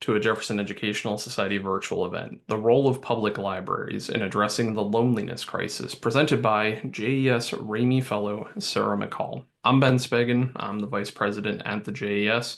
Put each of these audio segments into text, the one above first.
to a Jefferson Educational Society virtual event, The Role of Public Libraries in Addressing the Loneliness Crisis, presented by JES Raimy Fellow Sarah McCall. I'm Ben Spegan. I'm the Vice President at the JES.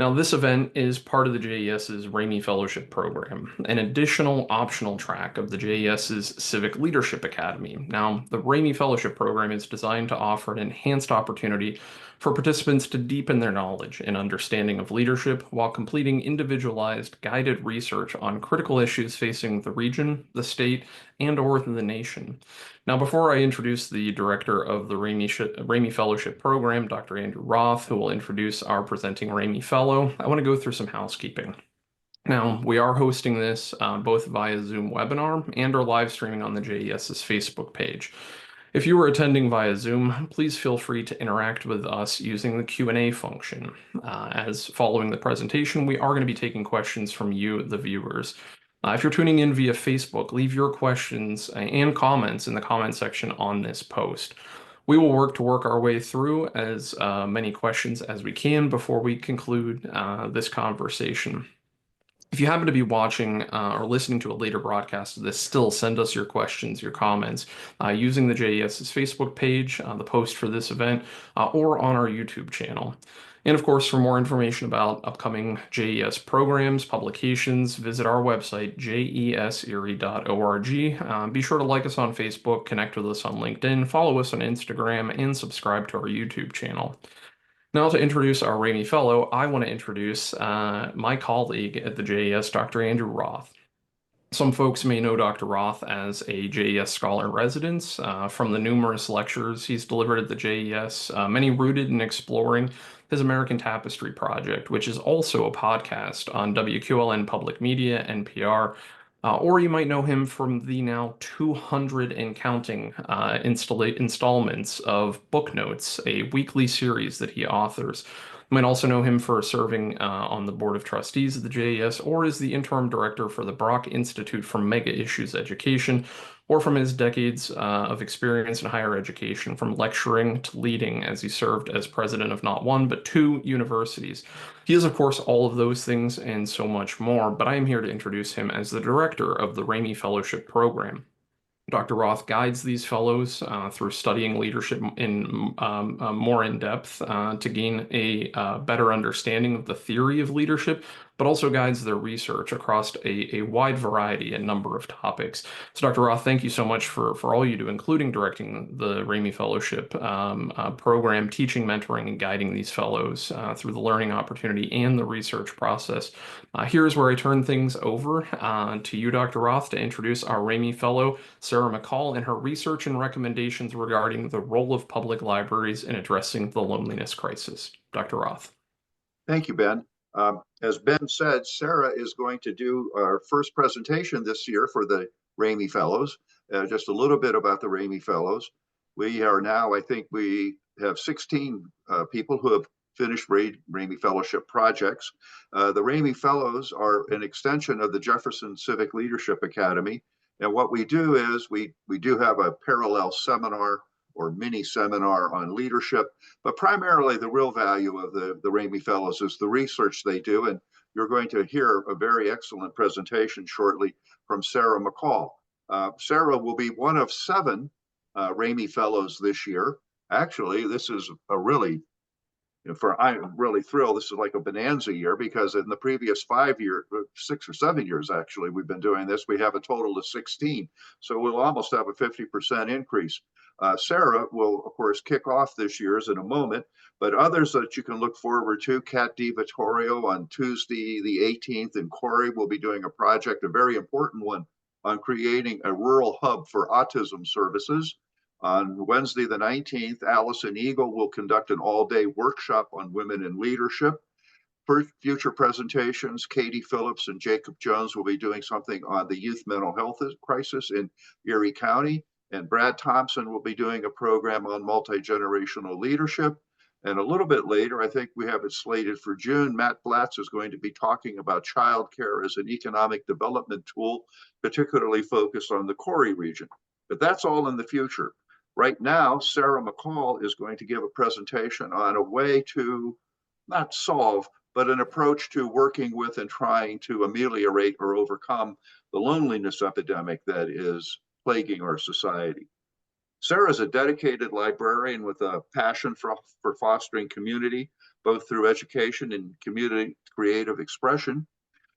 Now, this event is part of the JES's Raimy Fellowship Program, an additional optional track of the JES's Civic Leadership Academy. Now, the Raimy Fellowship Program is designed to offer an enhanced opportunity for participants to deepen their knowledge and understanding of leadership while completing individualized, guided research on critical issues facing the region, the state, and/or the nation. Now, before I introduce the director of the Raimy Fellowship Program, Dr. Andrew Roth, who will introduce our presenting Raimy Fellow, I want to go through some housekeeping. Now, we are hosting this both via Zoom webinar and are live streaming on the JES's Facebook page. If you are attending via Zoom, please feel free to interact with us using the Q&A function. As following the presentation, we are going to be taking questions from you, the viewers. If you're tuning in via Facebook, leave your questions and comments in the comment section on this post. We will work our way through as many questions as we can before we conclude this conversation. If you happen to be watching or listening to a later broadcast of this, still send us your questions, your comments using the JES's Facebook page, the post for this event, or on our YouTube channel. And of course, for more information about upcoming JES programs, publications, visit our website, jeserie.org. Be sure to like us on Facebook, connect with us on LinkedIn, follow us on Instagram, and subscribe to our YouTube channel. Now, to introduce our Raimy Fellow, I want to introduce my colleague at the JES, Dr. Andrew Roth. Some folks may know Dr. Roth as a JES Scholar in Residence from the numerous lectures he's delivered at the JES, many rooted in exploring his American Tapestry project, which is also a podcast on WQLN Public Media, NPR, or you might know him from the now 200 and counting installments of Book Notes, a weekly series that he authors. You might also know him for serving on the Board of Trustees of the JES or as the interim director for the Brock Institute for Mega Issues Education, or from his decades of experience in higher education, from lecturing to leading as he served as president of not one, but two universities. He is, of course, all of those things and so much more, but I am here to introduce him as the director of the Raimy Fellowship Program. Dr. Roth guides these fellows through studying leadership in more in depth to gain a better understanding of the theory of leadership, but also guides their research across a wide variety and number of topics. So, Dr. Roth, thank you so much for all you do, including directing the Raimy Fellowship program, teaching, mentoring, and guiding these fellows through the learning opportunity and the research process. Here's where I turn things over to you, Dr. Roth, to introduce our Raimy Fellow, Sarah McCall, and her research and recommendations regarding the role of public libraries in addressing the loneliness crisis. Dr. Roth. Thank you, Ben. As Ben said, Sarah is going to do our first presentation this year for the Raimy Fellows. Just a little bit about the Raimy Fellows. We are now, I think we have 16 people who have finished Raimy Fellowship projects. The Raimy Fellows are an extension of the Jefferson Civic Leadership Academy. And what we do is we do have a parallel seminar or mini seminar on leadership, but primarily the real value of the Raimy Fellows is the research they do. And you're going to hear a very excellent presentation shortly from Sarah McCall. Sarah will be one of 7 Raimy Fellows this year. Actually, this is a really, I'm really thrilled. This is like a bonanza year because in the previous 5 years, 6 or 7 years, actually, we've been doing this. We have a total of 16. So we'll almost have a 50% increase. Sarah will, of course, kick off this year's in a moment, but others that you can look forward to, Kat DiVittorio on Tuesday, the 18th, and Corey will be doing a project, a very important one, on creating a rural hub for autism services. On Wednesday, the 19th, Allison Eagle will conduct an all-day workshop on women in leadership. For future presentations, Katie Phillips and Jacob Jones will be doing something on the youth mental health crisis in Erie County. And Brad Thompson will be doing a program on multi-generational leadership. And a little bit later, I think we have it slated for June, Matt Blatz is going to be talking about childcare as an economic development tool, particularly focused on the Corey region. But that's all in the future. Right now, Sarah McCall is going to give a presentation on a way to not solve, but an approach to working with and trying to ameliorate or overcome the loneliness epidemic that is plaguing our society. Sarah is a dedicated librarian with a passion for fostering community, both through education and community creative expression.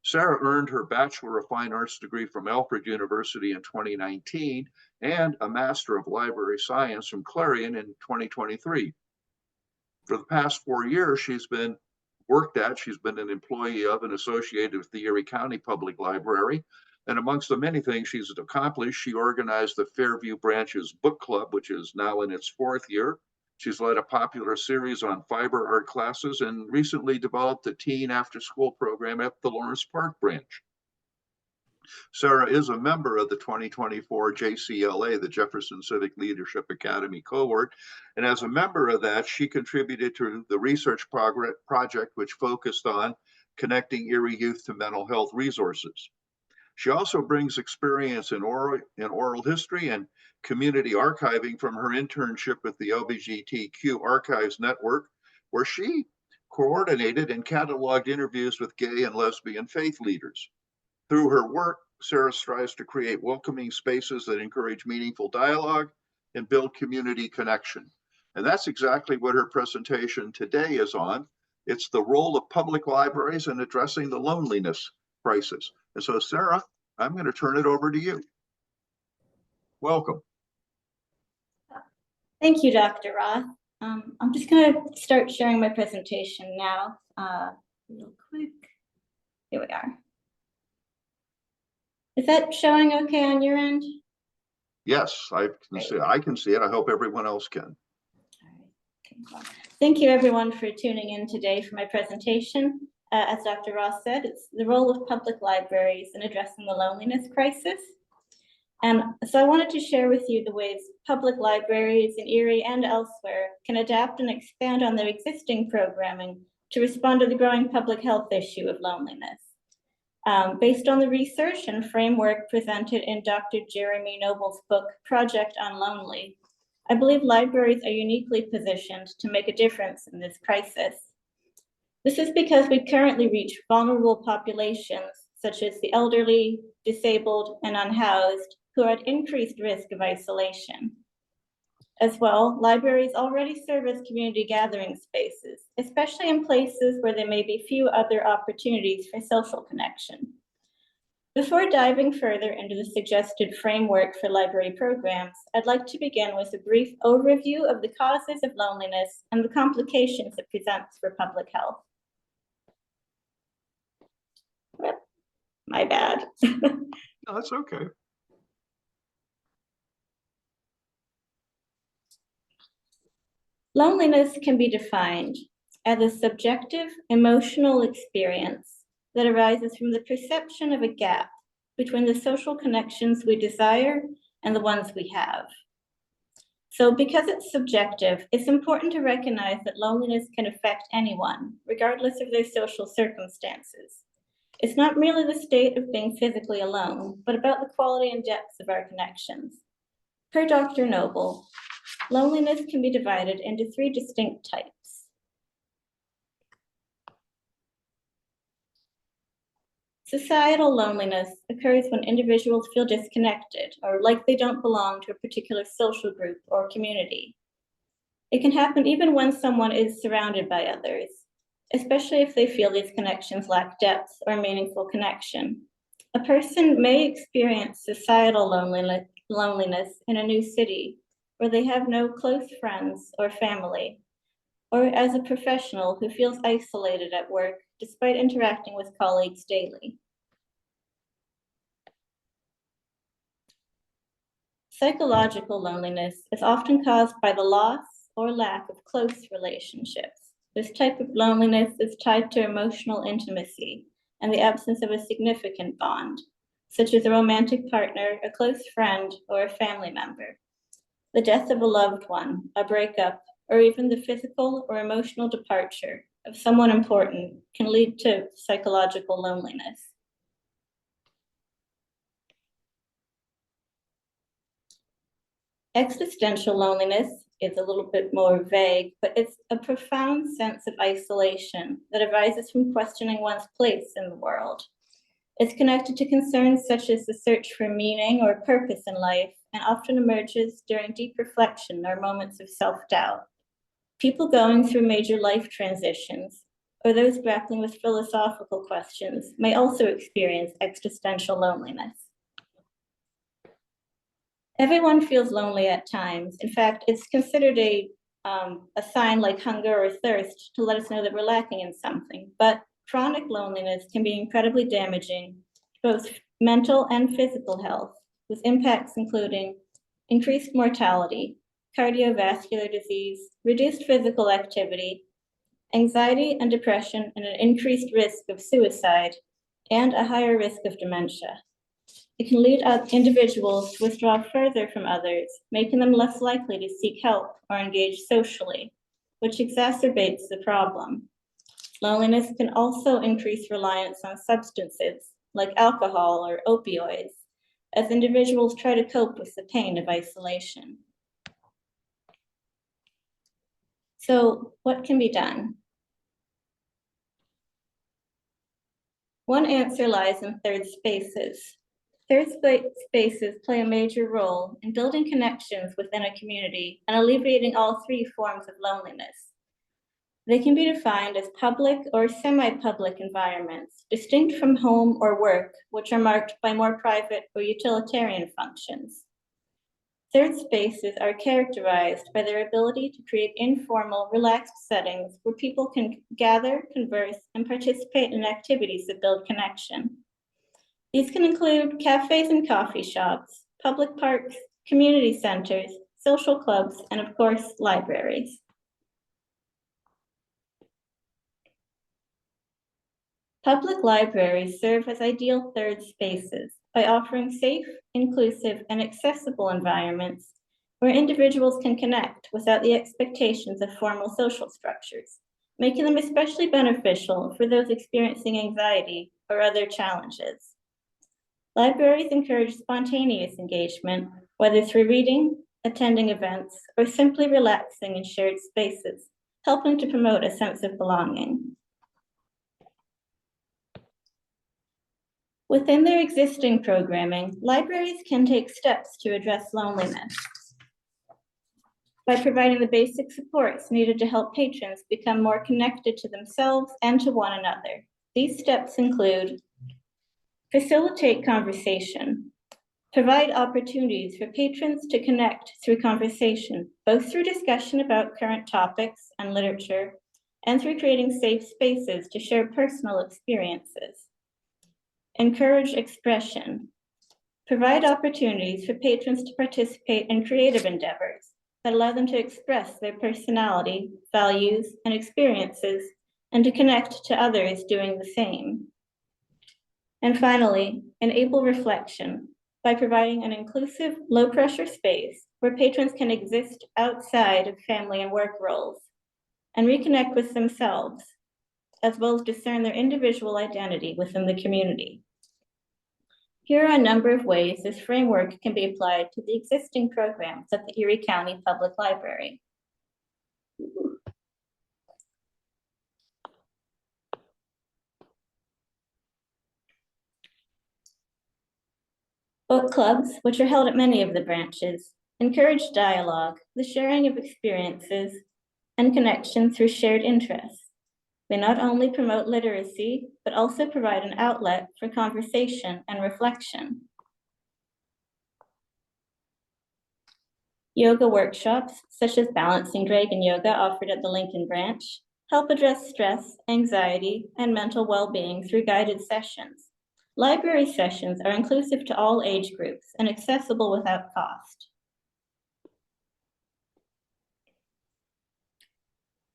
Sarah earned her Bachelor of Fine Arts degree from Alfred University in 2019 and a Master of Library Science from Clarion in 2023. For the past 4 years, she's been an employee of and associated with the Erie County Public Library. And amongst the many things she's accomplished, she organized the Fairview Branch's Book Club, which is now in its 4th year. She's led a popular series on fiber art classes and recently developed a teen after-school program at the Lawrence Park branch. Sarah is a member of the 2024 JCLA, the Jefferson Civic Leadership Academy cohort. And as a member of that, she contributed to the research project, which focused on connecting Erie youth to mental health resources. She also brings experience in oral history and community archiving from her internship with the LGBTQ Archives Network, where she coordinated and cataloged interviews with gay and lesbian faith leaders. Through her work, Sarah strives to create welcoming spaces that encourage meaningful dialogue and build community connection. And that's exactly what her presentation today is on. It's the role of public libraries in addressing the loneliness crisis. And so, Sarah, I'm going to turn it over to you. Welcome. Thank you, Dr. Roth. I'm just going to start sharing my presentation now, real quick. Here we are. Is that showing okay on your end? Yes, I can see it. I hope everyone else can. All right. Okay. Thank you, everyone, for tuning in today for my presentation. As Dr. Ross said, it's the role of public libraries in addressing the loneliness crisis. And so I wanted to share with you the ways public libraries in Erie and elsewhere can adapt and expand on their existing programming to respond to the growing public health issue of loneliness. Based on the research and framework presented in Dr. Raimy Noble's book, Project Unlonely, I believe libraries are uniquely positioned to make a difference in this crisis. This is because we currently reach vulnerable populations, such as the elderly, disabled, and unhoused, who are at increased risk of isolation. As well, libraries already serve as community gathering spaces, especially in places where there may be few other opportunities for social connection. Before diving further into the suggested framework for library programs, I'd like to begin with a brief overview of the causes of loneliness and the complications it presents for public health. My bad. No, that's okay. Loneliness can be defined as a subjective emotional experience that arises from the perception of a gap between the social connections we desire and the ones we have. So because it's subjective, it's important to recognize that loneliness can affect anyone, regardless of their social circumstances. It's not merely the state of being physically alone, but about the quality and depth of our connections. Per Dr. Noble, loneliness can be divided into 3 distinct types. Societal loneliness occurs when individuals feel disconnected or like they don't belong to a particular social group or community. It can happen even when someone is surrounded by others, especially if they feel these connections lack depth or meaningful connection. A person may experience societal loneliness in a new city where they have no close friends or family, or as a professional who feels isolated at work despite interacting with colleagues daily. Psychological loneliness is often caused by the loss or lack of close relationships. This type of loneliness is tied to emotional intimacy and the absence of a significant bond, such as a romantic partner, a close friend, or a family member. The death of a loved one, a breakup, or even the physical or emotional departure of someone important can lead to psychological loneliness. Existential loneliness is a little bit more vague, but it's a profound sense of isolation that arises from questioning one's place in the world. It's connected to concerns such as the search for meaning or purpose in life, and often emerges during deep reflection or moments of self-doubt. People going through major life transitions, or those grappling with philosophical questions, may also experience existential loneliness. Everyone feels lonely at times. In fact, it's considered a sign like hunger or thirst to let us know that we're lacking in something. But chronic loneliness can be incredibly damaging to both mental and physical health, with impacts including increased mortality, cardiovascular disease, reduced physical activity, anxiety and depression, and an increased risk of suicide, and a higher risk of dementia. It can lead individuals to withdraw further from others, making them less likely to seek help or engage socially, which exacerbates the problem. Loneliness can also increase reliance on substances like alcohol or opioids, as individuals try to cope with the pain of isolation. So, what can be done? One answer lies in third spaces. Third spaces play a major role in building connections within a community and alleviating all three forms of loneliness. They can be defined as public or semi-public environments, distinct from home or work, which are marked by more private or utilitarian functions. Third spaces are characterized by their ability to create informal, relaxed settings where people can gather, converse, and participate in activities that build connection. These can include cafes and coffee shops, public parks, community centers, social clubs, and of course, libraries. Public libraries serve as ideal third spaces by offering safe, inclusive, and accessible environments where individuals can connect without the expectations of formal social structures, making them especially beneficial for those experiencing anxiety or other challenges. Libraries encourage spontaneous engagement, whether through reading, attending events, or simply relaxing in shared spaces, helping to promote a sense of belonging. Within their existing programming, libraries can take steps to address loneliness by providing the basic supports needed to help patrons become more connected to themselves and to one another. These steps include facilitate conversation, provide opportunities for patrons to connect through conversation, both through discussion about current topics and literature, and through creating safe spaces to share personal experiences. Encourage expression. Provide opportunities for patrons to participate in creative endeavors that allow them to express their personality, values, and experiences, and to connect to others doing the same. And finally, enable reflection by providing an inclusive, low-pressure space where patrons can exist outside of family and work roles and reconnect with themselves, as well as discern their individual identity within the community. Here are a number of ways this framework can be applied to the existing programs at the Erie County Public Library. Book clubs, which are held at many of the branches, encourage dialogue, the sharing of experiences, and connection through shared interests. They not only promote literacy, but also provide an outlet for conversation and reflection. Yoga workshops, such as Balancing Dragon Yoga offered at the Lincoln branch, help address stress, anxiety, and mental well-being through guided sessions. Library sessions are inclusive to all age groups and accessible without cost.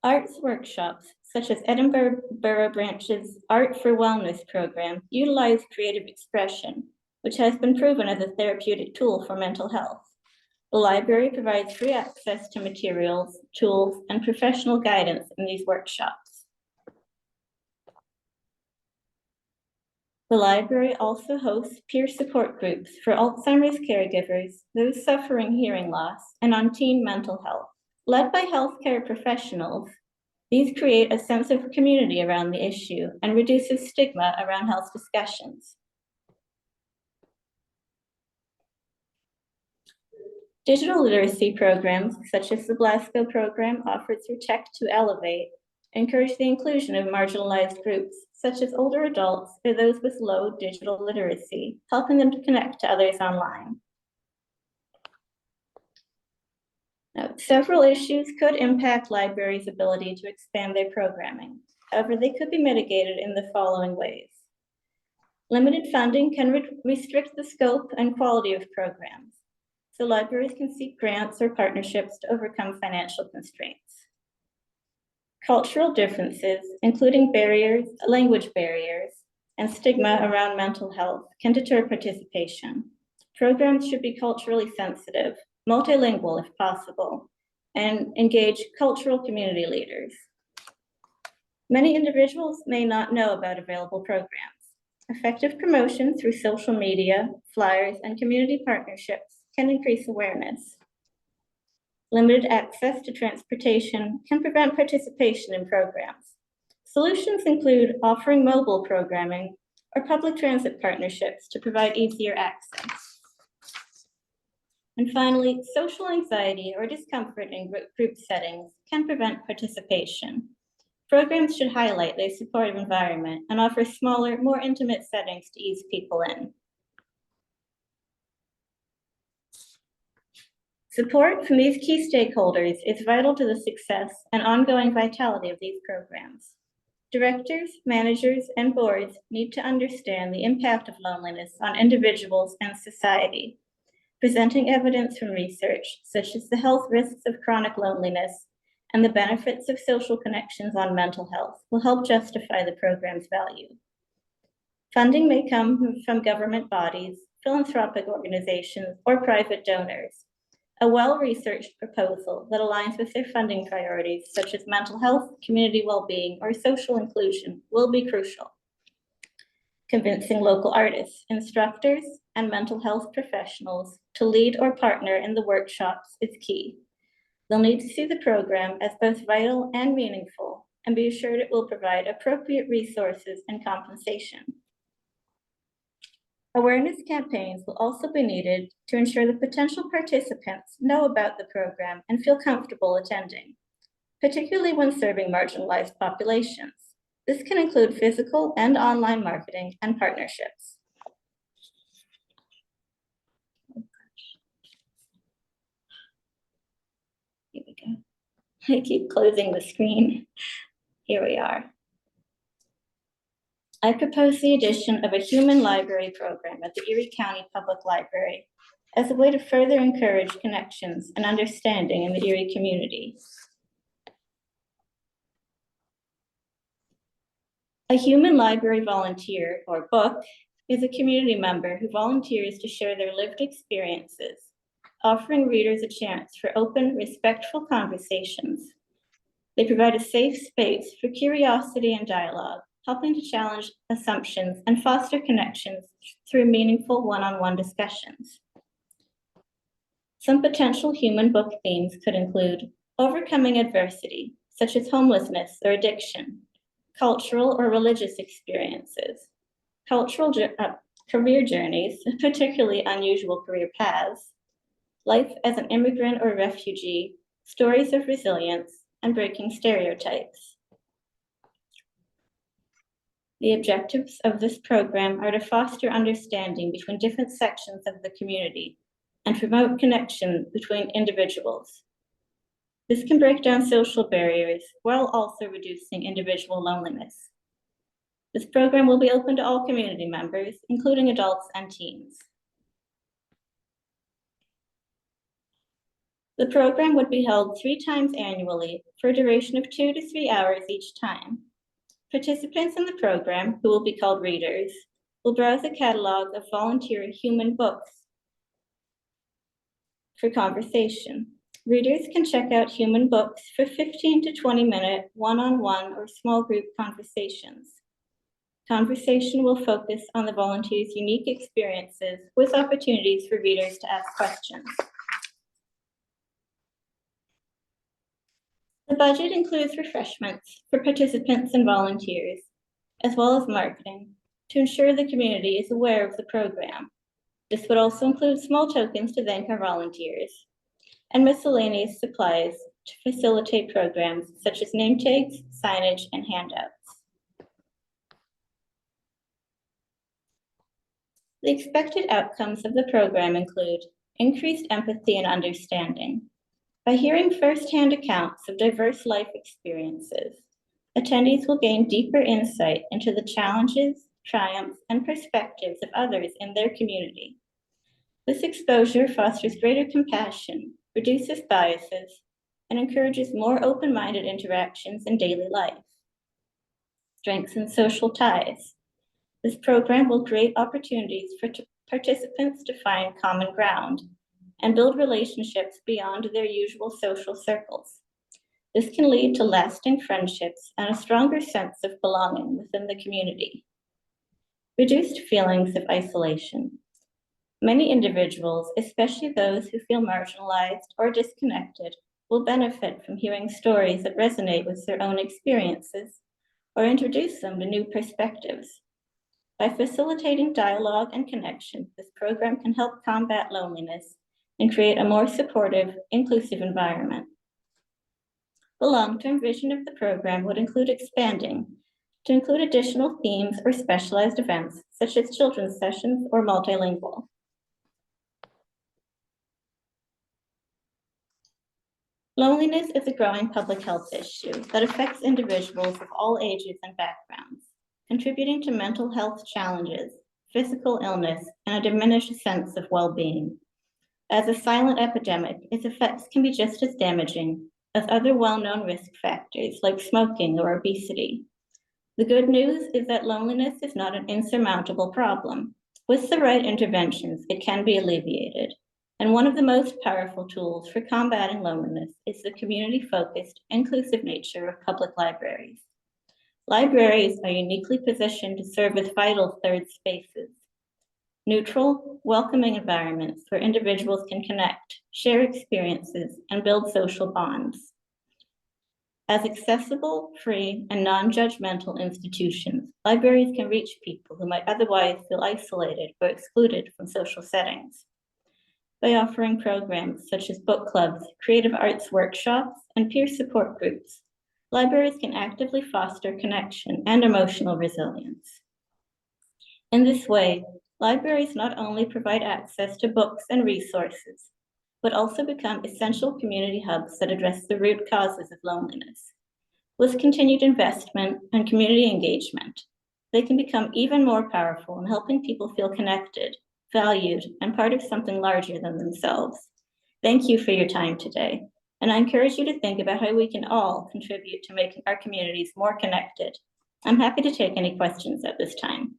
Arts workshops, such as Edinburgh Borough Branch's Art for Wellness program, utilize creative expression, which has been proven as a therapeutic tool for mental health. The library provides free access to materials, tools, and professional guidance in these workshops. The library also hosts peer support groups for Alzheimer's caregivers, those suffering hearing loss, and on teen mental health. Led by healthcare professionals, these create a sense of community around the issue and reduces stigma around health discussions. Digital literacy programs, such as the Blasco program offered through Tech to Elevate, encourage the inclusion of marginalized groups, such as older adults or those with low digital literacy, helping them to connect to others online. Now, several issues could impact libraries' ability to expand their programming. However, they could be mitigated in the following ways. Limited funding can restrict the scope and quality of programs, so libraries can seek grants or partnerships to overcome financial constraints. Cultural differences, including barriers, language barriers, and stigma around mental health, can deter participation. Programs should be culturally sensitive, multilingual if possible, and engage cultural community leaders. Many individuals may not know about available programs. Effective promotion through social media, flyers, and community partnerships can increase awareness. Limited access to transportation can prevent participation in programs. Solutions include offering mobile programming or public transit partnerships to provide easier access. And finally, social anxiety or discomfort in group settings can prevent participation. Programs should highlight their supportive environment and offer smaller, more intimate settings to ease people in. Support from these key stakeholders is vital to the success and ongoing vitality of these programs. Directors, managers, and boards need to understand the impact of loneliness on individuals and society. Presenting evidence from research, such as the health risks of chronic loneliness and the benefits of social connections on mental health, will help justify the program's value. Funding may come from government bodies, philanthropic organizations, or private donors. A well-researched proposal that aligns with their funding priorities, such as mental health, community well-being, or social inclusion, will be crucial. Convincing local artists, instructors, and mental health professionals to lead or partner in the workshops is key. They'll need to see the program as both vital and meaningful, and be assured it will provide appropriate resources and compensation. Awareness campaigns will also be needed to ensure that potential participants know about the program and feel comfortable attending, particularly when serving marginalized populations. This can include physical and online marketing and partnerships. Here we go. I keep closing the screen. Here we are. I propose the addition of a human library program at the Erie County Public Library as a way to further encourage connections and understanding in the Erie community. A human library volunteer, or book, is a community member who volunteers to share their lived experiences, offering readers a chance for open, respectful conversations. They provide a safe space for curiosity and dialogue, helping to challenge assumptions and foster connections through meaningful one-on-one discussions. Some potential human book themes could include overcoming adversity, such as homelessness or addiction, cultural or religious experiences, career journeys, particularly unusual career paths, life as an immigrant or refugee, stories of resilience, and breaking stereotypes. The objectives of this program are to foster understanding between different sections of the community and promote connection between individuals. This can break down social barriers while also reducing individual loneliness. This program will be open to all community members, including adults and teens. The program would be held 3 times annually for a duration of 2 to 3 hours each time. Participants in the program, who will be called readers, will browse a catalog of volunteer human books for conversation. Readers can check out human books for 15 to 20-minute one-on-one or small group conversations. Conversation will focus on the volunteers' unique experiences with opportunities for readers to ask questions. The budget includes refreshments for participants and volunteers, as well as marketing to ensure the community is aware of the program. This would also include small tokens to thank our volunteers and miscellaneous supplies to facilitate programs such as name tags, signage, and handouts. The expected outcomes of the program include increased empathy and understanding. By hearing firsthand accounts of diverse life experiences, attendees will gain deeper insight into the challenges, triumphs, and perspectives of others in their community. This exposure fosters greater compassion, reduces biases, and encourages more open-minded interactions in daily life. Strengthens social ties. This program will create opportunities for participants to find common ground and build relationships beyond their usual social circles. This can lead to lasting friendships and a stronger sense of belonging within the community. Reduced feelings of isolation. Many individuals, especially those who feel marginalized or disconnected, will benefit from hearing stories that resonate with their own experiences or introduce them to new perspectives. By facilitating dialogue and connection, this program can help combat loneliness and create a more supportive, inclusive environment. The long-term vision of the program would include expanding to include additional themes or specialized events, such as children's sessions or multilingual. Loneliness is a growing public health issue that affects individuals of all ages and backgrounds, contributing to mental health challenges, physical illness, and a diminished sense of well-being. As a silent epidemic, its effects can be just as damaging as other well-known risk factors like smoking or obesity. The good news is that loneliness is not an insurmountable problem. With the right interventions, it can be alleviated. And one of the most powerful tools for combating loneliness is the community-focused, inclusive nature of public libraries. Libraries are uniquely positioned to serve as vital third spaces, neutral, welcoming environments where individuals can connect, share experiences, and build social bonds. As accessible, free, and non-judgmental institutions, libraries can reach people who might otherwise feel isolated or excluded from social settings. By offering programs such as book clubs, creative arts workshops, and peer support groups, libraries can actively foster connection and emotional resilience. In this way, libraries not only provide access to books and resources, but also become essential community hubs that address the root causes of loneliness. With continued investment and community engagement, they can become even more powerful in helping people feel connected, valued, and part of something larger than themselves. Thank you for your time today, and I encourage you to think about how we can all contribute to making our communities more connected. I'm happy to take any questions at this time.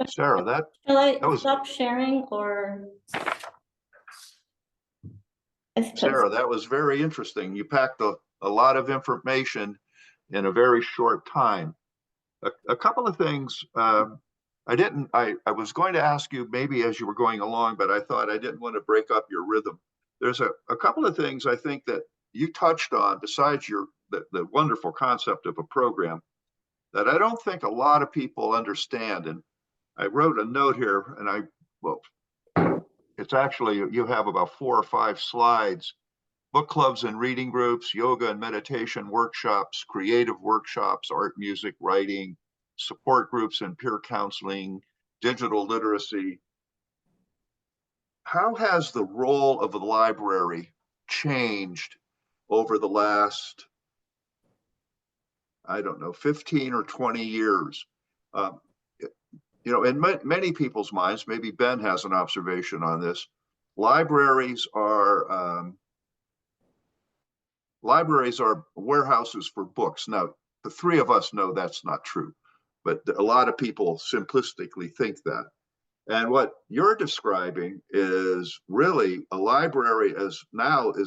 Sarah, Shall I that was stop sharing or? Sarah, that was very interesting. You packed a lot of information in a very short time. A couple of things I was going to ask you maybe as you were going along, but I thought I didn't want to break up your rhythm. There's a couple of things I think that you touched on besides the wonderful concept of a program that I don't think a lot of people understand. And I wrote a note here, and it's actually, you have about 4 or 5 slides: book clubs and reading groups, yoga and meditation workshops, creative workshops, art, music, writing, support groups and peer counseling, digital literacy. How has the role of the library changed over the last, I don't know, 15 or 20 years? In many people's minds, maybe Ben has an observation on this, libraries are warehouses for books. Now, the 3 of us know that's not true, but a lot of people simplistically think that. And what you're describing is really a library has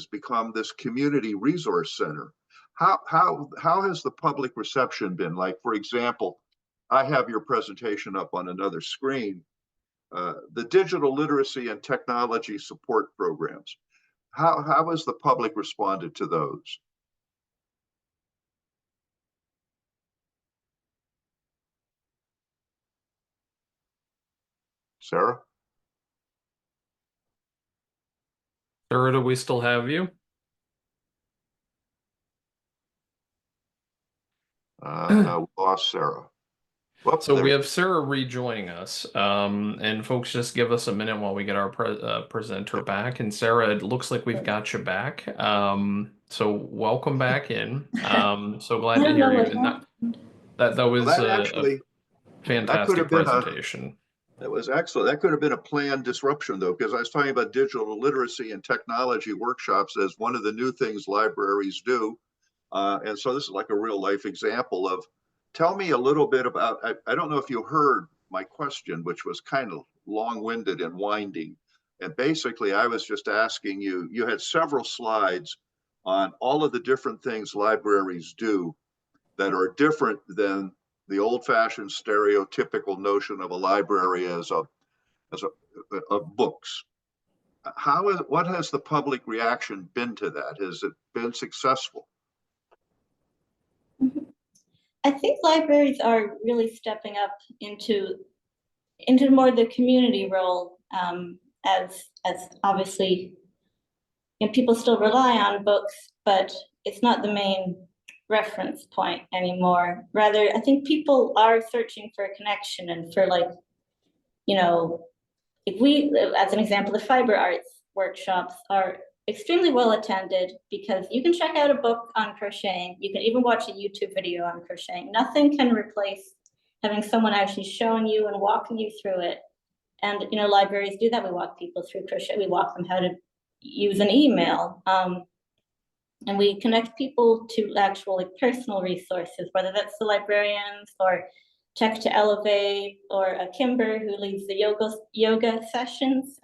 become this community resource center. How has the public reception been? Like, for example, I have your presentation up on another screen, the digital literacy and technology support programs. How has the public responded to those? Sarah? Sarah, do we still have you? No, we lost Sarah. Whoops, So we there. have Sarah rejoining us, and folks, just give us a minute while we get our presenter back. And Sarah, it looks like we've got you back. So welcome back in. So glad I to don't know hear you. what And happened. that Well, was that a actually, that could fantastic have been presentation. that was excellent. That could have been a planned disruption, though, because I was talking about digital literacy and technology workshops as one of the new things libraries do. And so this is like a real life example of, tell me a little bit about, I don't know if you heard my question, which was kind of long-winded and winding. And basically, I was just asking you, you had several slides on all of the different things libraries do that are different than the old-fashioned stereotypical notion of a library as a of books. What has the public reaction been to that? Has it been successful? I think libraries are really stepping up into more the community role, as obviously, you know, people still rely on books, but it's not the main reference point anymore. Rather, I think people are searching for a connection and for, like, you know, if we, as an example, the fiber arts workshops are extremely well attended because you can check out a book on crocheting. You can even watch a YouTube video on crocheting. Nothing can replace having someone actually showing you and walking you through it. And, you know, libraries do that. We walk people through crochet. We walk them how to use an email. And we connect people to actual, like, personal resources, whether that's the librarians or Tech to Elevate or a Kimber who leads the yoga sessions.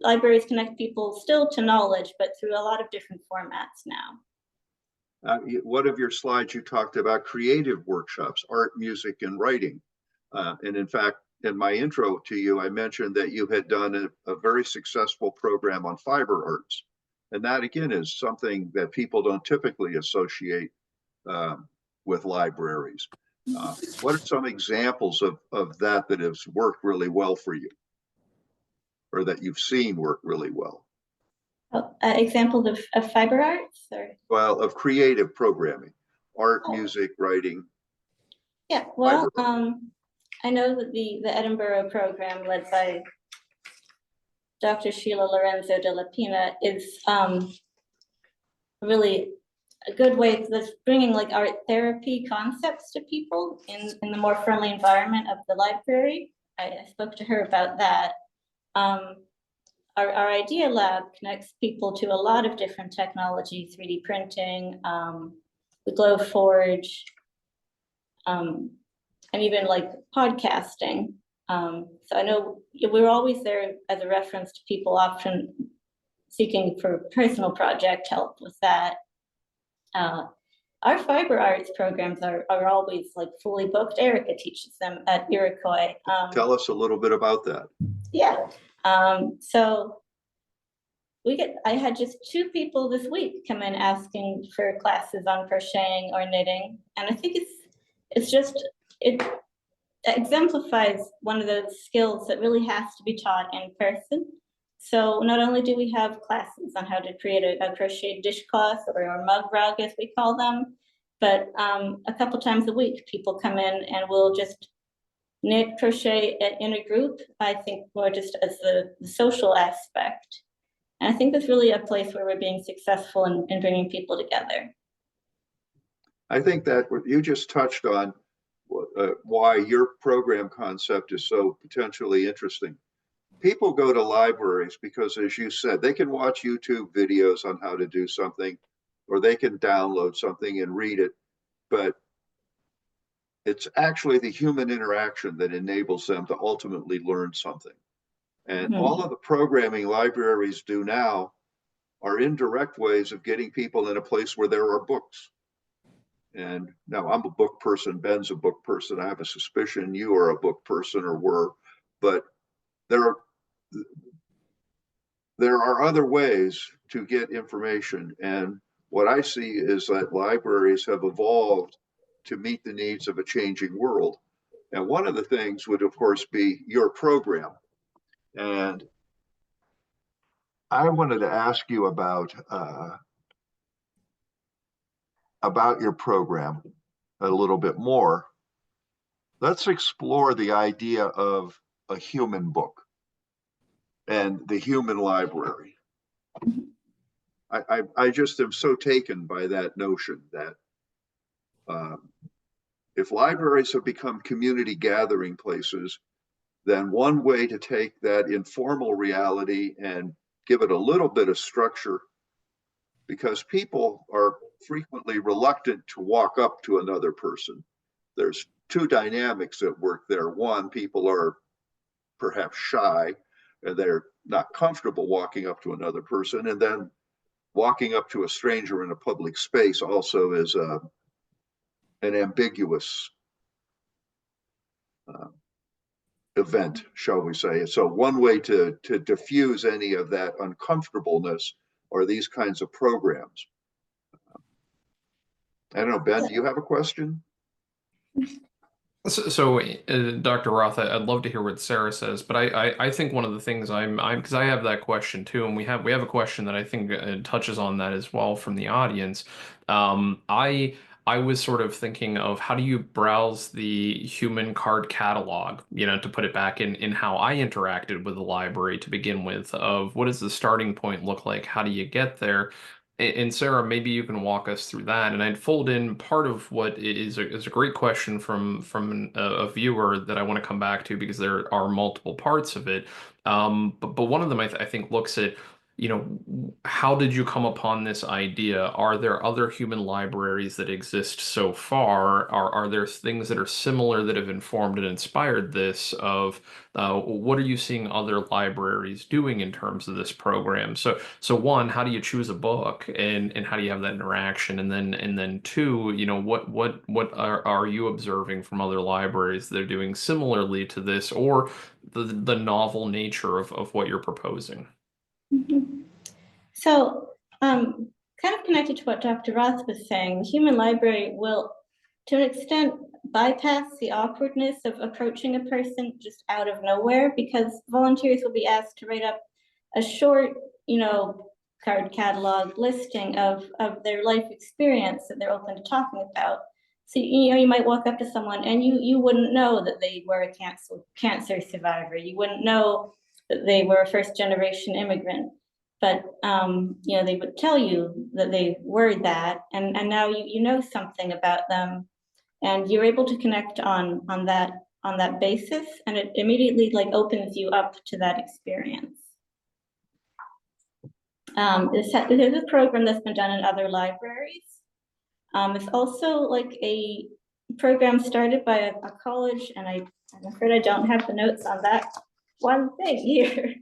Libraries connect people still to knowledge, but through a lot of different formats now. One of your slides, you talked about creative workshops, art, music, and writing. And in fact, in my intro to you, I mentioned that you had done a very successful program on fiber arts. And that, again, is something that people don't typically associate with libraries. What are some examples of that has worked really well for you, or that you've seen work really well? Examples of fiber arts? Or? Well, of creative programming, art, music, writing. Yeah, well, I know that the Edinburgh program led by Dr. Sheila Lorenzo de la Pina is really a good way that's bringing, like, art therapy concepts to people in the more friendly environment of the library. I spoke to her about that. Our Idea Lab connects people to a lot of different technology, 3D printing, the Glow Forge, and even, like, podcasting. So I know we're always there as a reference to people often seeking for personal project help with that. Our fiber arts programs are always, like, fully booked. Erica teaches them at Iroquois. Tell us a little bit about that. Yeah. So I had just 2 people this week come in asking for classes on crocheting or knitting. And I think it exemplifies one of those skills that really has to be taught in person. So not only do we have classes on how to create a crochet dishcloth or mug rug, as we call them, but a couple times a week, people come in and we'll just knit, crochet in a group. I think more just as the social aspect. And I think that's really a place where we're being successful in bringing people together. I think that what you just touched on, why your program concept is so potentially interesting. People go to libraries because, as you said, they can watch YouTube videos on how to do something, or they can download something and read it. But it's actually the human interaction that enables them to ultimately learn something. And all of the programming libraries do now are indirect ways of getting people in a place where there are books. And now I'm a book person, Ben's a book person. I have a suspicion you are a book person or were, but there are other ways to get information. And what I see is that libraries have evolved to meet the needs of a changing world. And one of the things would, of course, be your program. And I wanted to ask you about your program a little bit more. Let's explore the idea of a human book and the human library. I just am so taken by that notion that if libraries have become community gathering places, then one way to take that informal reality and give it a little bit of structure, because people are frequently reluctant to walk up to another person. There's two dynamics at work there. One, people are perhaps shy and they're not comfortable walking up to another person. And then walking up to a stranger in a public space also is an ambiguous event, shall we say. So one way to diffuse any of that uncomfortableness are these kinds of programs. I don't know, Ben, do you have a question? So, Dr. Roth, I'd love to hear what Sarah says, but I think one of the things because I have that question too, and we have a question that I think touches on that as well from the audience. I was sort of thinking of how do you browse the human card catalog, to put it back in how I interacted with the library to begin with, of what does the starting point look like? How do you get there? And Sarah, maybe you can walk us through that. And I'd fold in part of what is a great question from a viewer that I want to come back to because there are multiple parts of it. But one of them I think looks at, how did you come upon this idea? Are there other human libraries that exist so far? Are there things that are similar that have informed and inspired this? Of what are you seeing other libraries doing in terms of this program? So one, how do you choose a book, and how do you have that interaction? And then two, what are you observing from other libraries that are doing similarly to this, or the novel nature of what you're proposing? Mhm. So, kind of connected to what Dr. Roth was saying, the human library will, to an extent, bypass the awkwardness of approaching a person just out of nowhere, because volunteers will be asked to write up a short, card catalog listing of their life experience that they're open to talking about. So, you might walk up to someone and you wouldn't know that they were a cancer survivor. You wouldn't know that they were a first generation immigrant. But they would tell you that they were that, and now you know something about them, and you're able to connect on that basis, and it immediately opens you up to that experience. This is a program that's been done in other libraries. It's also like a program started by a college, and I'm afraid I don't have the notes on that one thing here.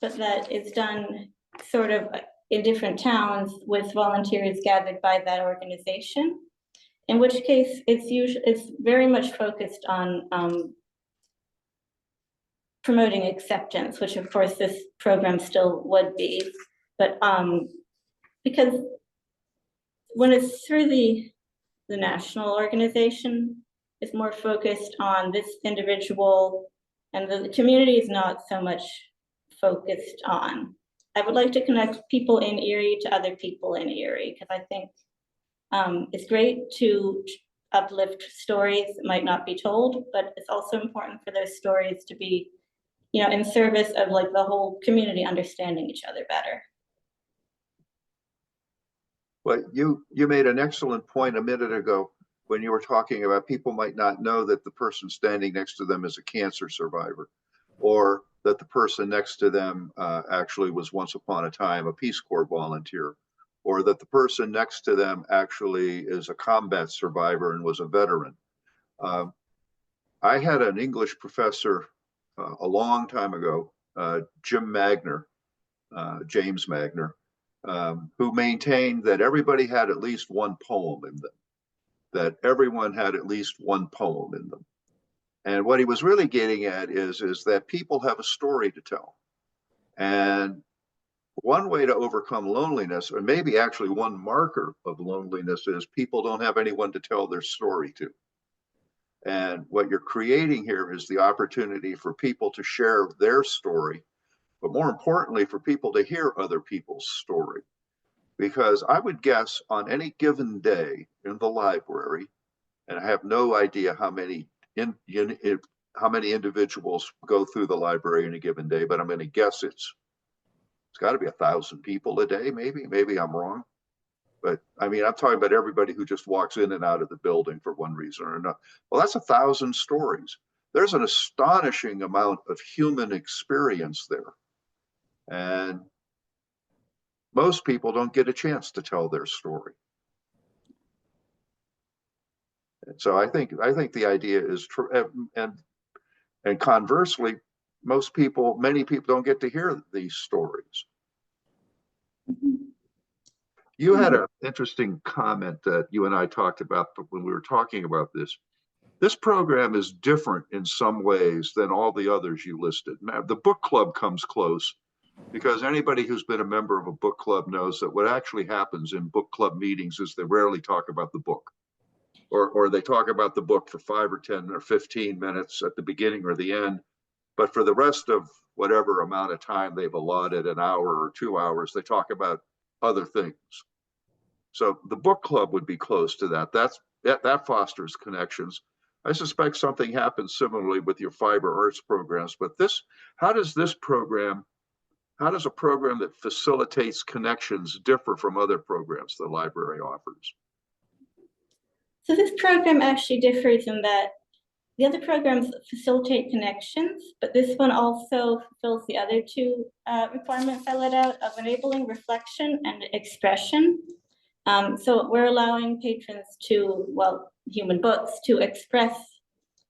But that is done sort of in different towns with volunteers gathered by that organization, in which case it's very much focused on promoting acceptance, which of course this program still would be, but because when it's through the national organization, it's more focused on this individual, and the community is not so much focused on. I would like to connect people in Erie to other people in Erie, because I think it's great to uplift stories that might not be told, but it's also important for those stories to be, in service of the whole community understanding each other better. Well, you made an excellent point a minute ago when you were talking about people might not know that the person standing next to them is a cancer survivor, or that the person next to them actually was once upon a time a Peace Corps volunteer, or that the person next to them actually is a combat survivor and was a veteran. I had an English professor a long time ago, James Magner, who maintained that everybody had at least one poem in them, that everyone had at least one poem in them. And what he was really getting at is that people have a story to tell. And one way to overcome loneliness, or maybe actually one marker of loneliness, is people don't have anyone to tell their story to. And what you're creating here is the opportunity for people to share their story, but more importantly, for people to hear other people's story. Because I would guess on any given day in the library, and I have no idea how many individuals go through the library in a given day, but I'm going to guess it's got to be 1,000 people a day, maybe I'm wrong. But I mean, I'm talking about everybody who just walks in and out of the building for one reason or another. Well, that's 1,000 stories. There's an astonishing amount of human experience there. And most people don't get a chance to tell their story. And so I think the idea is and conversely, many people don't get to hear these stories. You had an interesting comment that you and I talked about when we were talking about this. This program is different in some ways than all the others you listed. Now, the book club comes close because anybody who's been a member of a book club knows that what actually happens in book club meetings is they rarely talk about the book. Or they talk about the book for 5 or 10 or 15 minutes at the beginning or the end. But for the rest of whatever amount of time they've allotted, an hour or 2 hours, they talk about other things. So the book club would be close to that. That fosters connections. I suspect something happens similarly with your fiber arts programs. But how does a program that facilitates connections differ from other programs the library offers? So this program actually differs in that the other programs facilitate connections, but this one also fulfills the other two requirements I laid out of enabling reflection and expression. So we're allowing patrons human books, to express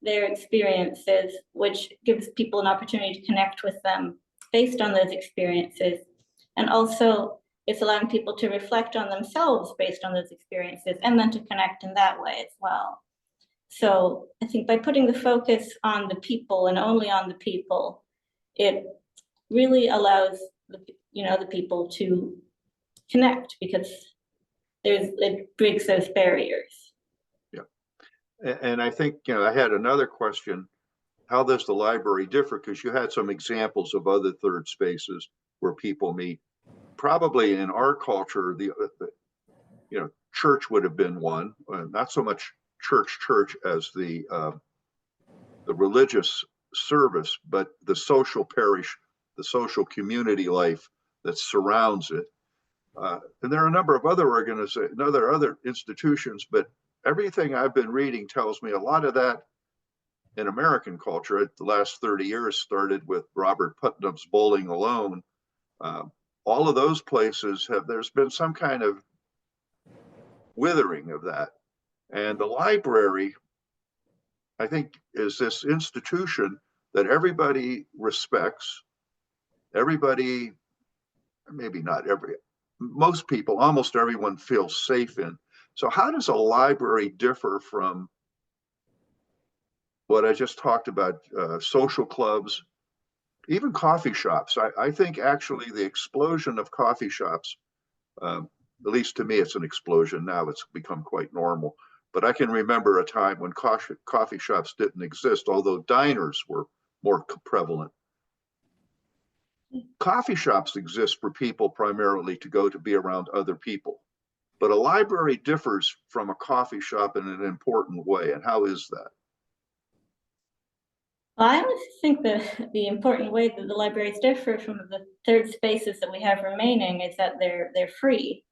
their experiences, which gives people an opportunity to connect with them based on those experiences. And also it's allowing people to reflect on themselves based on those experiences and then to connect in that way as well. So I think by putting the focus on the people and only on the people, it really allows the people to connect because it breaks those barriers. Yeah. And I think, I had another question. How does the library differ? Because you had some examples of other third spaces where people meet. Probably in our culture, the church would have been one, not so much church as the religious service, but the social parish, the social community life that surrounds it. And there are a number of other organizations, other institutions, but everything I've been reading tells me a lot of that in American culture, the last 30 years started with Robert Putnam's Bowling Alone. All of those places there's been some kind of withering of that. And the library, I think, is this institution that everybody respects. Everybody, maybe not most people, almost everyone feels safe in. So how does a library differ from what I just talked about, social clubs, even coffee shops? I think actually the explosion of coffee shops, at least to me, it's an explosion now. It's become quite normal. But I can remember a time when coffee shops didn't exist, although diners were more prevalent. Coffee shops exist for people primarily to go to be around other people. But a library differs from a coffee shop in an important way. And how is that? Well, I honestly think that the important way that the libraries differ from the third spaces that we have remaining is that they're free.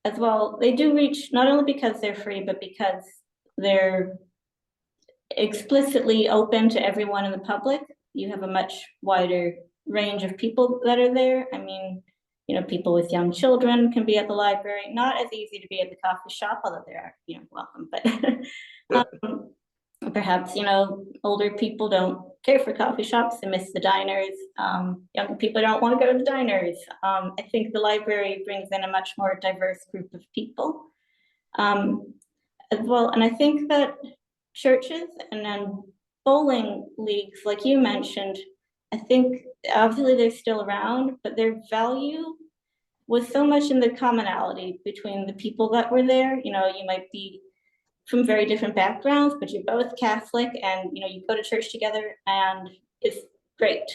As well, they do reach not only because they're free, but because they're explicitly open to everyone in the public. You have a much wider range of people that are there. I mean, people with young children can be at the library. Not as easy to be at the coffee shop, although they are, welcome. But perhaps, older people don't care for coffee shops. They miss the diners. Younger people don't want to go to the diners. I think the library brings in a much more diverse group of people as well. And I think that churches, and then bowling leagues, like you mentioned, I think obviously they're still around, but their value was so much in the commonality between the people that were there. You know, you might be from very different backgrounds, but you're both Catholic, and you know, you go to church together, and it's great.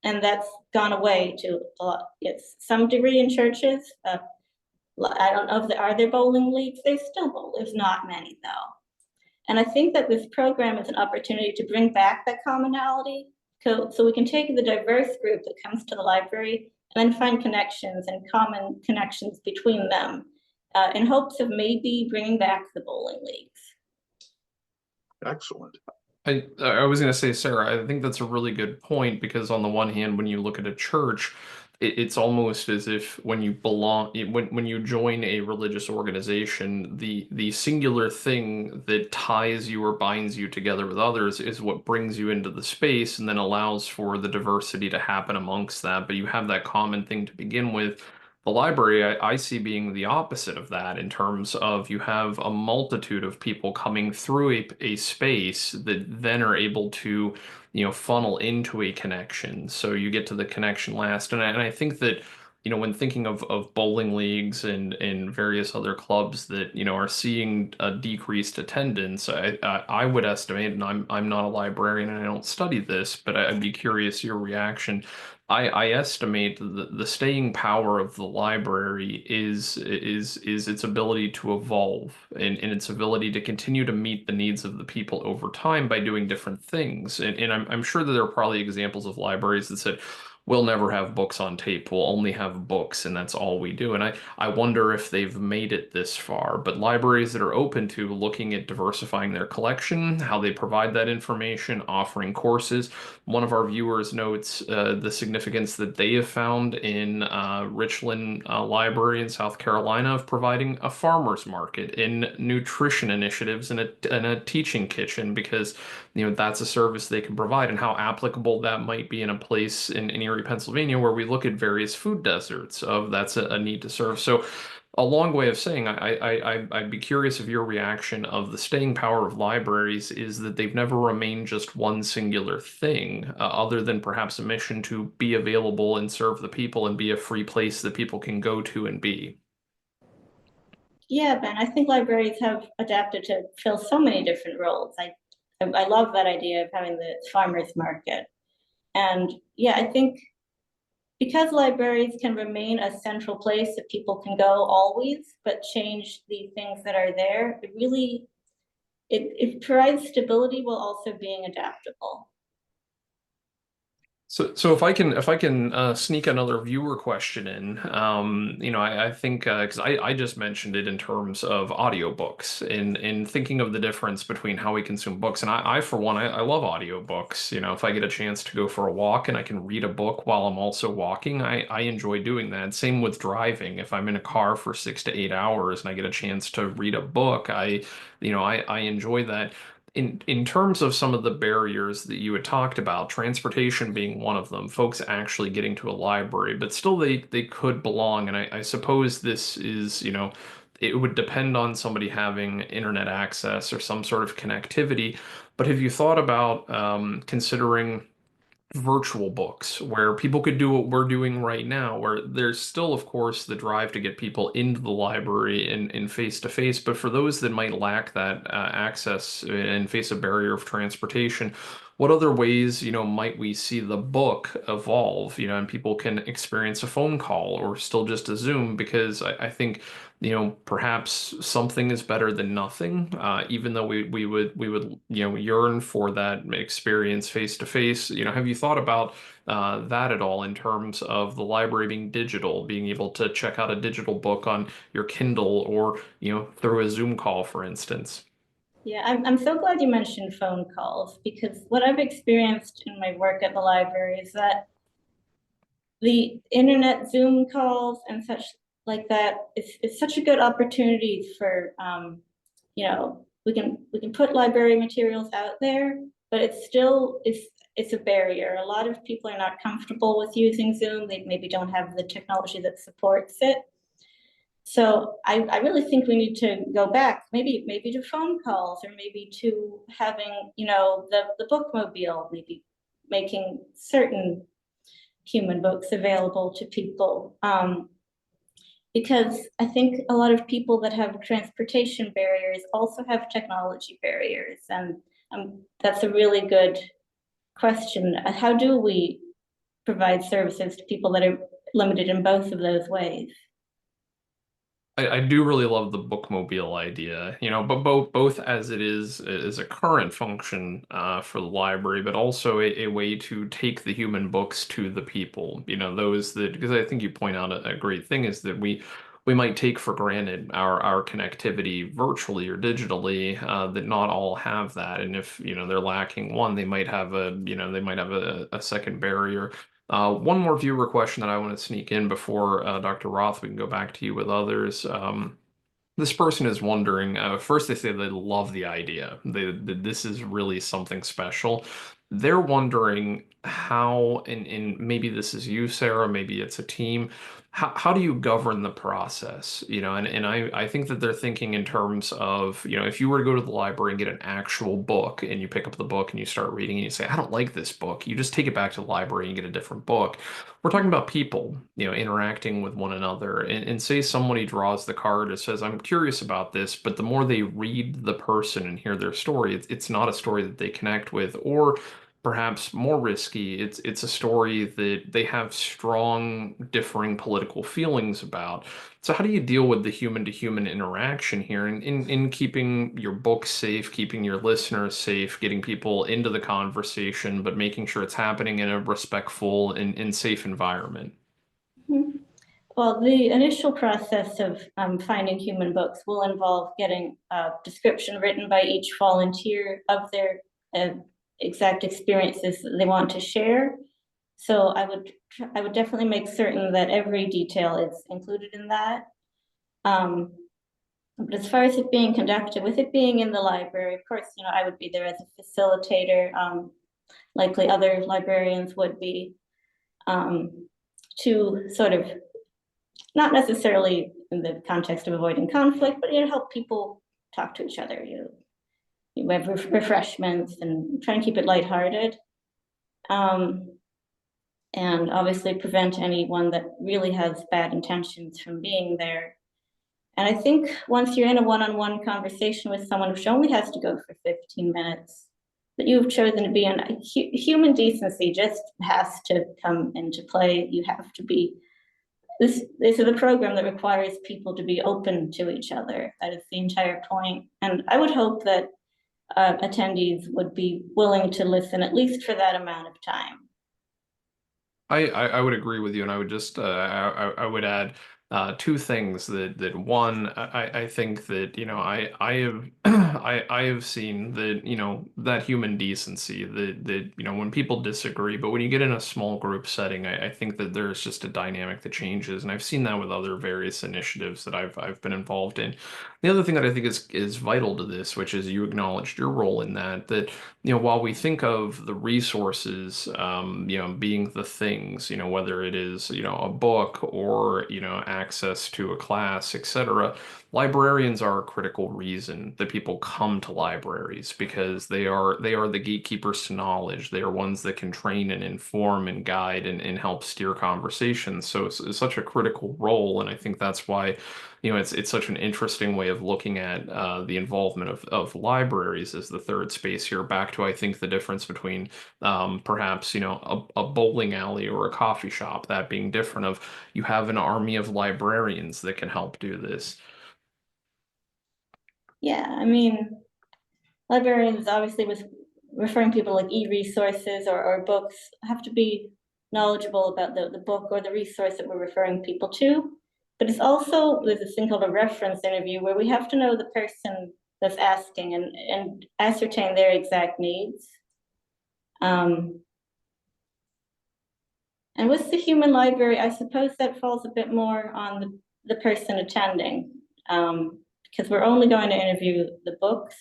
And that's gone away to a lot, it's some degree in churches. I don't know if there are bowling leagues. There's still there's not many though. And I think that this program is an opportunity to bring back that commonality, so we can take the diverse group that comes to the library and then find connections and common connections between them, in hopes of maybe bringing back the bowling leagues. Excellent. I was going to say, Sarah, I think that's a really good point because on the one hand, when you look at a church, it's almost as if when you belong, when you join a religious organization, the singular thing that ties you or binds you together with others is what brings you into the space and then allows for the diversity to happen amongst that. But you have that common thing to begin with. The library, I see being the opposite of that in terms of you have a multitude of people coming through a space that then are able to, funnel into a connection. So you get to the connection last. And I think that, when thinking of bowling leagues and various other clubs that, are seeing a decreased attendance, I would estimate, and I'm not a librarian and I don't study this, but I'd be curious your reaction. I estimate the staying power of the library is its ability to evolve and its ability to continue to meet the needs of the people over time by doing different things. And I'm sure that there are probably examples of libraries that said, we'll never have books on tape, we'll only have books, and that's all we do. And I wonder if they've made it this far. But libraries that are open to looking at diversifying their collection, how they provide that information, offering courses. One of our viewers notes the significance that they have found in Richland Library in South Carolina of providing a farmer's market, in nutrition initiatives, and a teaching kitchen, because that's a service they can provide, and how applicable that might be in a place in Erie, Pennsylvania, where we look at various food deserts of that's a need to serve. So a long way of saying I'd be curious of your reaction of the staying power of libraries is that they've never remained just one singular thing, other than perhaps a mission to be available and serve the people and be a free place that people can go to and be. Yeah, Ben, I think libraries have adapted to fill so many different roles. I love that idea of having the farmers market. And yeah, I think because libraries can remain a central place that people can go always, but change the things that are there, it really, it provides stability while also being adaptable. So if I can sneak another viewer question in, I think because I just mentioned it in terms of audiobooks in thinking of the difference between how we consume books, and I for one I love audiobooks. If I get a chance to go for a walk and I can read a book while I'm also walking, I enjoy doing that. Same with driving. If I'm in a car for 6 to 8 hours and I get a chance to read a book, I enjoy that. In terms of some of the barriers that you had talked about, transportation being one of them, folks actually getting to a library, but still they could belong. And I suppose this is, it would depend on somebody having internet access or some sort of connectivity. But have you thought about considering virtual books where people could do what we're doing right now, where there's still, of course, the drive to get people into the library in face to face, but for those that might lack that access and face a barrier of transportation, what other ways, might we see the book evolve, and people can experience a phone call or still just a Zoom? Because I think, perhaps something is better than nothing, even though we would yearn for that experience face to face. Have you thought about that at all in terms of the library being digital, being able to check out a digital book on your Kindle or through a Zoom call, for instance? Yeah, I'm so glad you mentioned phone calls, because what I've experienced in my work at the library is that the internet Zoom calls and such like that is such a good opportunity for, we can put library materials out there, but it's a barrier. A lot of people are not comfortable with using Zoom. They maybe don't have the technology that supports it. So I really think we need to go back, maybe to phone calls, or maybe to having, the bookmobile, maybe making certain human books available to people. Because I think a lot of people that have transportation barriers also have technology barriers. And that's a really good question. How do we provide services to people that are limited in both of those ways? I do really love the bookmobile idea, but both as it is as a current function for the library, but also a way to take the human books to the people, those that, because I think you point out a great thing is that we might take for granted our connectivity virtually or digitally, that not all have that. And if, they're lacking one, they might have a second barrier. One more viewer question that I want to sneak in before Dr. Roth, we can go back to you with others. This person is wondering, first they say they love the idea. That this is really something special. They're wondering how, and maybe this is you, Sarah, maybe it's a team. How do you govern the process? And I think that they're thinking in terms of, if you were to go to the library and get an actual book and you pick up the book and you start reading and you say, I don't like this book, you just take it back to the library and get a different book. We're talking about people, interacting with one another. And say somebody draws the card that says, I'm curious about this, but the more they read the person and hear their story, it's not a story that they connect with, or perhaps more risky, it's a story that they have strong differing political feelings about. So how do you deal with the human to human interaction here in keeping your book safe, keeping your listeners safe, getting people into the conversation, but making sure it's happening in a respectful and safe environment? Mhm. Well, the initial process of finding human books will involve getting a description written by each volunteer of their uh, exact experiences that they want to share. So I would definitely make certain that every detail is included in that. But as far as it being conducted, with it being in the library, of course, I would be there as a facilitator. Likely other librarians would be, to sort of, not necessarily in the context of avoiding conflict, but help people talk to each other. You have refreshments and try and keep it lighthearted. And obviously prevent anyone that really has bad intentions from being there. And I think once you're in a one-on-one conversation with someone, which only has to go for 15 minutes, that you've chosen to be in, human decency just has to come into play. You have to be, this is a program that requires people to be open to each other. That is the entire point. And I would hope that attendees would be willing to listen at least for that amount of time. I would agree with you, and I would just I would add two things that one I think that I have I have seen that that human decency that when people disagree, but when you get in a small group setting, I think that there's just a dynamic that changes, and I've seen that with other various initiatives that I've been involved in. The other thing that I think is vital to this, which is you acknowledged your role in that while we think of the resources, being the things, whether it is, a book or, access to a class, etc., librarians are a critical reason that people come to libraries because they are the gatekeepers to knowledge. They are ones that can train and inform and guide and help steer conversations. So it's such a critical role, and I think that's why it's such an interesting way of looking at the involvement of libraries as the third space here. Back to I think the difference between perhaps a bowling alley or a coffee shop, that being different. Of you have an army of librarians that can help do this. Yeah, I mean, librarians obviously was referring people like e-resources or books have to be knowledgeable about the book or the resource that we're referring people to. But it's also, there's this thing called a reference interview where we have to know the person that's asking and ascertain their exact needs. And with the human library, I suppose that falls a bit more on the person attending, because we're only going to interview the books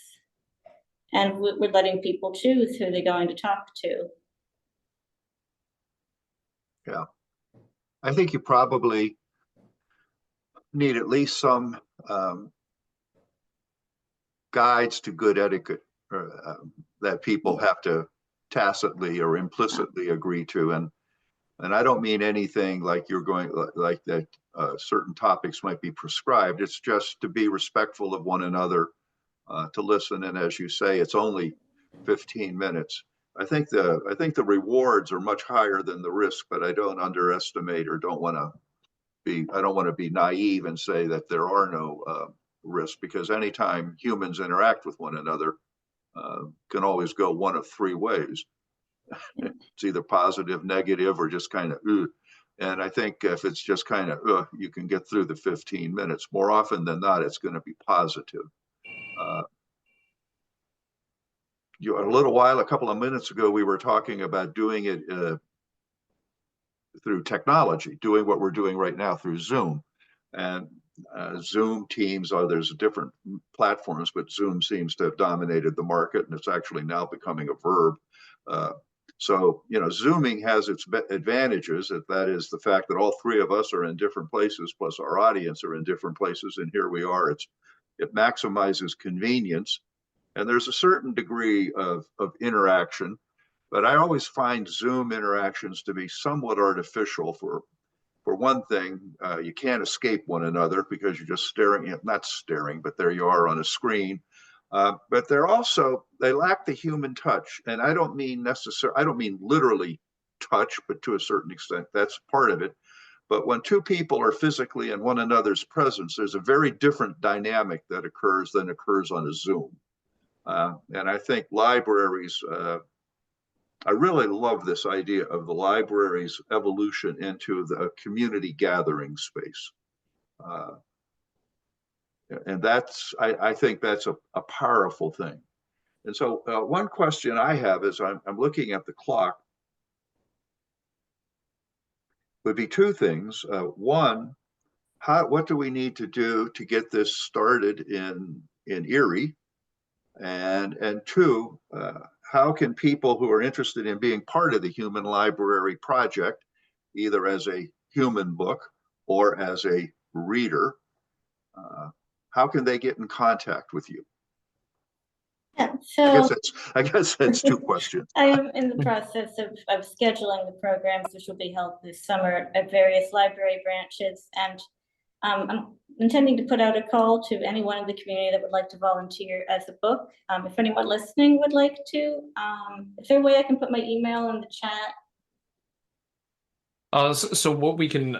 and we're letting people choose who they're going to talk to. Yeah. I think you probably need at least some guides to good etiquette that people have to tacitly or implicitly agree to. And I don't mean anything like you're going like that certain topics might be prescribed. It's just to be respectful of one another, to listen. And as you say, it's only 15 minutes. I think the rewards are much higher than the risk, but I don't underestimate or I don't want to be naive and say that there are no risks, because anytime humans interact with one another, can always go one of three ways. It's either positive, negative, or just kind of, and I think if it's just kind of, you can get through the 15 minutes. More often than not, it's going to be positive. A couple of minutes ago, we were talking about doing it through technology, doing what we're doing right now through Zoom. And Zoom, Teams, there's different platforms, but Zoom seems to have dominated the market, and it's actually now becoming a verb. So, Zooming has its advantages. That is the fact that all three of us are in different places, plus our audience are in different places, and here we are. It maximizes convenience, and there's a certain degree of interaction, but I always find Zoom interactions to be somewhat artificial. For one thing, you can't escape one another because you're just not staring, but there you are on a screen. But they lack the human touch. And I don't mean literally touch, but to a certain extent, that's part of it. But when two people are physically in one another's presence, there's a very different dynamic that occurs than occurs on a Zoom. And I think libraries, I really love this idea of the library's evolution into the community gathering space. And I think that's a powerful thing. And so one question I have is, I'm looking at the clock, would be two things. One, what do we need to do to get this started in Erie? And two, how can people who are interested in being part of the Human Library Project, either as a human book or as a reader, how can they get in contact with you? Yeah, so I guess that's two questions. I am in the process of scheduling the programs, which will be held this summer at various library branches. And I'm intending to put out a call to anyone in the community that would like to volunteer as a book. If anyone listening would like to, is there a way I can put my email in the chat? So what we can,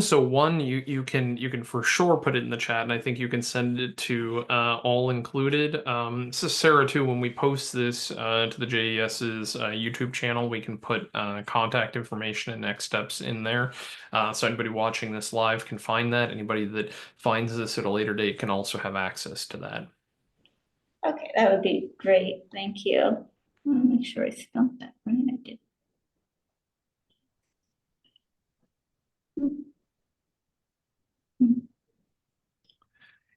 so one, you can for sure put it in the chat, and I think you can send it to all included. So Sarah too, when we post this to the JES's YouTube channel, we can put contact information and next steps in there. So anybody watching this live can find that. Anybody that finds this at a later date can also have access to that. Okay, that would be great. Thank you. I'll make sure I spelled that right. I did.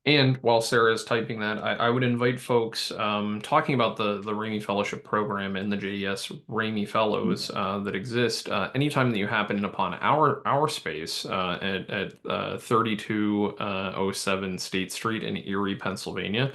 And while Sarah is typing that, I would invite folks talking about the Raimy Fellowship Program and the JES Raimy Fellows that exist. Anytime that you happen upon our space at 3207 State Street in Erie, Pennsylvania,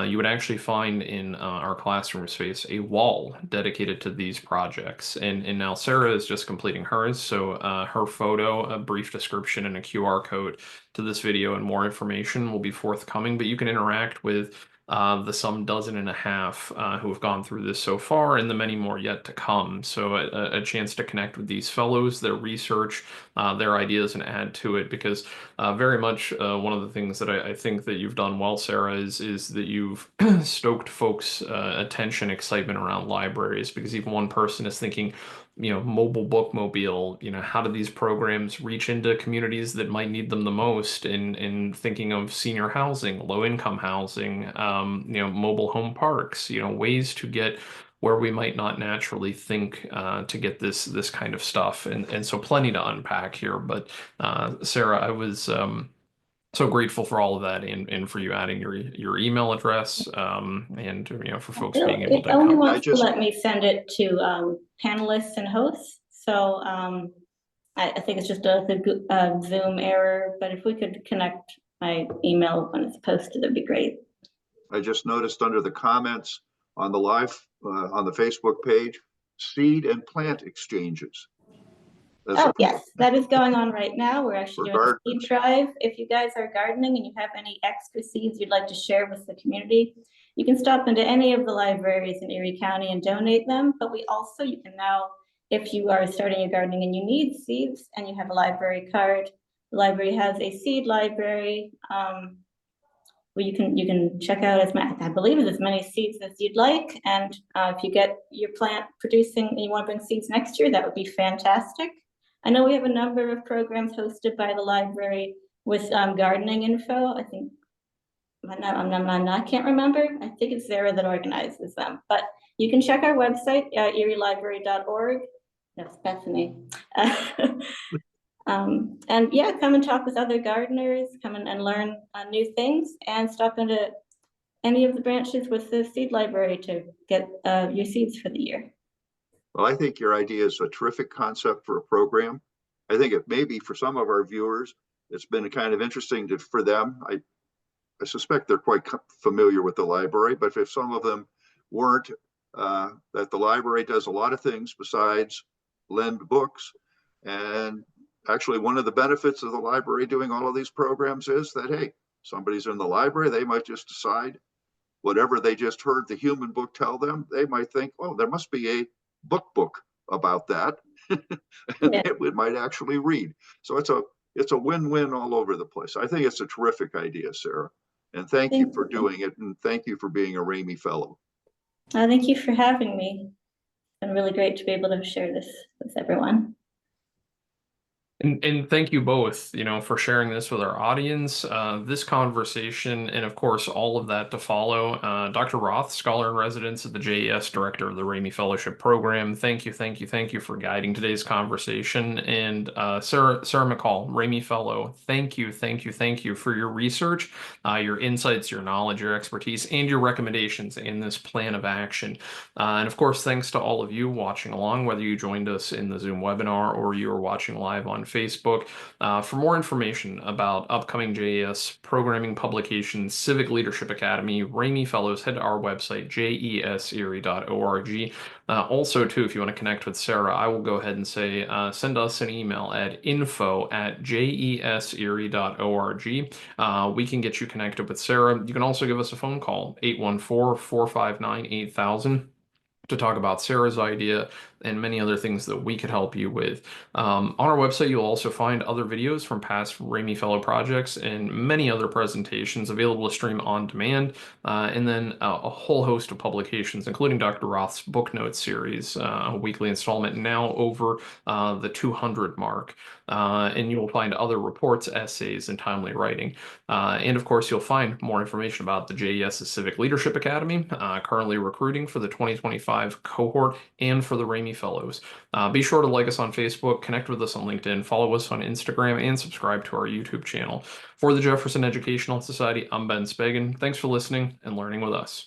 you would actually find in our classroom space a wall dedicated to these projects. And now Sarah is just completing hers, so her photo, a brief description, and a QR code to this video and more information will be forthcoming, but you can interact with the some dozen and a half who have gone through this so far, and the many more yet to come. So a chance to connect with these fellows, their research, their ideas, and add to it, because very much one of the things that I think that you've done well, Sarah, is that you've stoked folks' attention, excitement around libraries, because even one person is thinking, mobile bookmobile, how do these programs reach into communities that might need them the most, in thinking of senior housing, low income housing, mobile home parks, ways to get where we might not naturally think to get this kind of stuff. And so plenty to unpack here. But Sarah, I was so grateful for all of that, and for you adding your email address, and for folks being able to. It only wants to let me send it to panelists and hosts. So I think it's just a Zoom error, but if we could connect my email when it's posted, that'd be great. I just noticed under the comments on the on the Facebook page, seed and plant exchanges. Oh, yes, that is going on right now. We're actually doing a seed gardeners. drive. If you guys are gardening and you have any extra seeds you'd like to share with the community, you can stop into any of the libraries in Erie County and donate them. But you can now, if you are starting your gardening and you need seeds and you have a library card, the library has a seed library where you can check out I believe as many seeds as you'd like. And if you get your plant producing and you want to bring seeds next year, that would be fantastic. I know we have a number of programs hosted by the library with gardening info. I think I can't remember. I think it's Sarah that organizes them, but you can check our website, erielibrary.org. That's Bethany. And yeah, come and talk with other gardeners, come and learn new things, and stop into any of the branches with the seed library to get your seeds for the year. Well, I think your idea is a terrific concept for a program. I think it may be for some of our viewers, it's been kind of interesting for them. I suspect they're quite familiar with the library, but if some of them weren't, that the library does a lot of things besides lend books. And actually, one of the benefits of the library doing all of these programs is that, hey, somebody's in the library, they might just decide whatever they just heard the human book tell them, they might think, oh, there must be a book about that. And we might actually read. So it's a win-win all over the place. I think it's a terrific idea, Sarah. And thank you for doing it. And thank you for being a Raimy Fellow. Thank you for having me. It's been really great to be able to share this with everyone. And thank you both, for sharing this with our audience, this conversation, and of course, all of that to follow. Dr. Roth, Scholar in Residence at the JES, Director of the Raimy Fellowship Program. Thank you for guiding today's conversation. And Sarah McCall, Raimy Fellow, thank you for your research, your insights, your knowledge, your expertise, and your recommendations in this plan of action. And of course, thanks to all of you watching along, whether you joined us in the Zoom webinar or you are watching live on Facebook. For more information about upcoming JES programming publications, Civic Leadership Academy, Raimy Fellows, head to our website, jeserie.org. Also, too, if you want to connect with Sarah, I will go ahead and say, send us an email at info@jeserie.org. We can get you connected with Sarah. You can also give us a phone call, 814-459-8000. to talk about Sarah's idea and many other things that we could help you with. On our website, you'll also find other videos from past Raimy Fellow projects and many other presentations available to stream on demand, and then a whole host of publications, including Dr. Roth's book notes series, a weekly installment now over the 200 mark. And you will find other reports, essays, and timely writing. And of course, you'll find more information about the JES's Civic Leadership Academy, currently recruiting for the 2025 cohort and for the Raimy Fellows. Be sure to like us on Facebook, connect with us on LinkedIn, follow us on Instagram, and subscribe to our YouTube channel. For the Jefferson Educational Society, I'm Ben Spagan. Thanks for listening and learning with us.